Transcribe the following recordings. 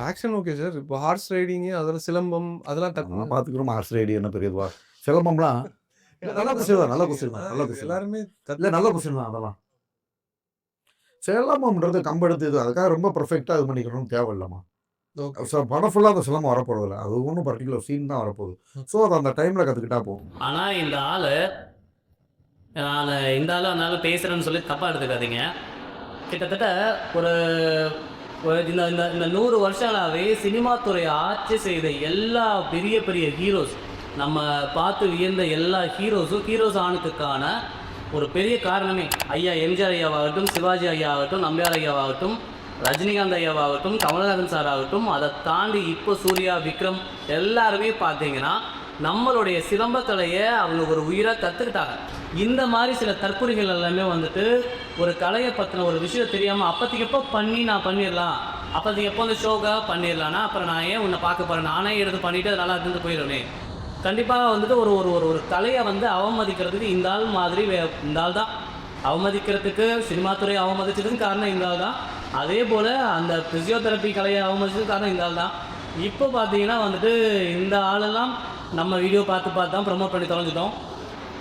Action okay sir. இப்போ horse riding அதெல்லாம் சிலம்பம் அதெல்லாம் அதெல்லாம் பார்த்துக்கிறோம். ஹார்ஸ் ரைடு என்ன பெரிய இதுவா? சிலம்பம்லாம் நல்ல கொஸ்டின் தான், நல்ல கொஸ்டின் தான், நல்ல கொஸ்டின். எல்லாருமே இல்ல நல்ல கொஸ்டின் தான் அதெல்லாம். சிலம்பம்ன்றது கம்பெடுத்து இது அதுக்காக ரொம்ப பெர்ஃபெக்ட்டா இது பண்ணிக்கணும்னு தேவையில்லம்மா. படம் ஃபுல்லா அந்த சிலம்பம் வரப்போறதில்ல. அது ஒண்ணும் பர்ட்டிகுலர் சீன் தான் வரப்போகுது. ஸோ அத அந்த டைம்ல கத்துக்கிட்டா போதும். ஆனா இந்த ஆளு நான் இந்த ஆளு அந்த ஆளு பேசுறேன்னு சொல்லி தப்பா எடுத்துக்காதீங்க. கிட்டத்தட்ட ஒரு இந்த இந்த இந்த 100 வருஷங்களாவே சினிமா துறை ஆட்சி செய்த எல்லா பெரிய பெரிய ஹீரோஸ், நம்ம பார்த்து வியந்த எல்லா ஹீரோஸ் ஆனதுக்கான ஒரு பெரிய காரணமே ஐயா எம்ஜிஆர் ஐயாவாகட்டும், சிவாஜி ஐயா ஆகட்டும், நம்பியார் ஐயாவாகட்டும், ரஜினிகாந்த் ஐயாவாகட்டும், கமலஹாசன் சார் ஆகட்டும், அதை தாண்டி இப்போ சூர்யா, விக்ரம் எல்லாருமே பார்த்தீங்கன்னா நம்மளுடைய சிலம்பக்கலையை அவங்க ஒரு உயிராக கற்றுக்கிட்டாங்க. இந்த மாதிரி சில தற்கொலைகள் எல்லாமே வந்துட்டு ஒரு கலையை பற்றின ஒரு விஷயம் தெரியாமல் அப்போதைக்கு எப்போ நான் பண்ணிடலாம், அப்போதைக்கு எப்போ வந்து ஷோக்காக பண்ணிடலான்னா அப்புறம் நான் ஏன் உன்னை பார்க்க போகிறேன், நானே எடுத்து பண்ணிவிட்டு அது நல்லா இருந்து போயிடுவேனே. கண்டிப்பாக வந்துட்டு ஒரு ஒரு ஒரு ஒரு கலையை வந்து அவமதிக்கிறதுக்கு இந்த ஆள் மாதிரி இந்த ஆள் தான் அவமதிக்கிறதுக்கு, சினிமா துறையை அவமதிச்சதுக்கு காரணம் இந்த ஆள் தான். அதே போல் அந்த ஃபிசியோதெரப்பி கலையை அவமதிச்சதுக்கு காரணம் இந்த ஆள் தான். இப்போ பார்த்தீங்கன்னா வந்துட்டு இந்த ஆளெல்லாம் நம்ம வீடியோ பார்த்து தான் ப்ரமோட் பண்ணி தொலைஞ்சிட்டோம்.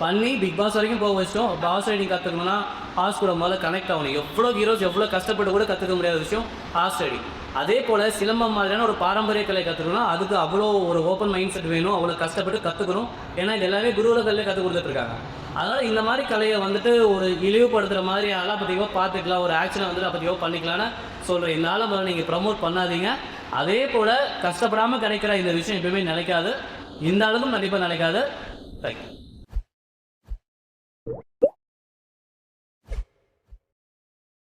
பண்ணி பிக் பாஸ் வரைக்கும் போக வச்சிட்டோம். பாஸ் ரைடிங் கற்றுக்கணும்னா ஹார்ஸ் கூட முதல்ல கனெக்ட் ஆகணும். எவ்வளோ ஹீரோஸ் எவ்வளோ கஷ்டப்பட்டு கூட கற்றுக்க முடியாத விஷயம் ஹார்ஸ் ரைடிங். அதே போல் சிலம்பம் மாதிரியான ஒரு பாரம்பரிய கலை கற்றுக்கணும்னா அதுக்கு அவ்வளோ ஒரு ஓப்பன் மைண்ட் செட் வேணும், அவ்வளோ கஷ்டப்பட்டு கற்றுக்கணும். ஏன்னா இது எல்லாமே குருகுலங்களிலே கற்றுக் கொடுத்துட்ருக்காங்க. அதனால் இந்த மாதிரி கலையை வந்துட்டு ஒரு இழிவுபடுத்துகிற மாதிரி அலாபதியோ பார்த்துக்கலாம், ஒரு ஆக்ஷனை வந்துட்டு அப்பதியோ பண்ணிக்கலான்னு சொல்கிறேன். இந்த ஆளை முதல்ல நீங்கள் ப்ரமோட் பண்ணாதீங்க. அதே போல் கஷ்டப்படாமல் கிடைக்கிற இந்த விஷயம் எப்பவுமே நினைக்காது, இந்த அளவுக்கும் கண்டிப்பாக நினைக்காது. தேங்க்யூ.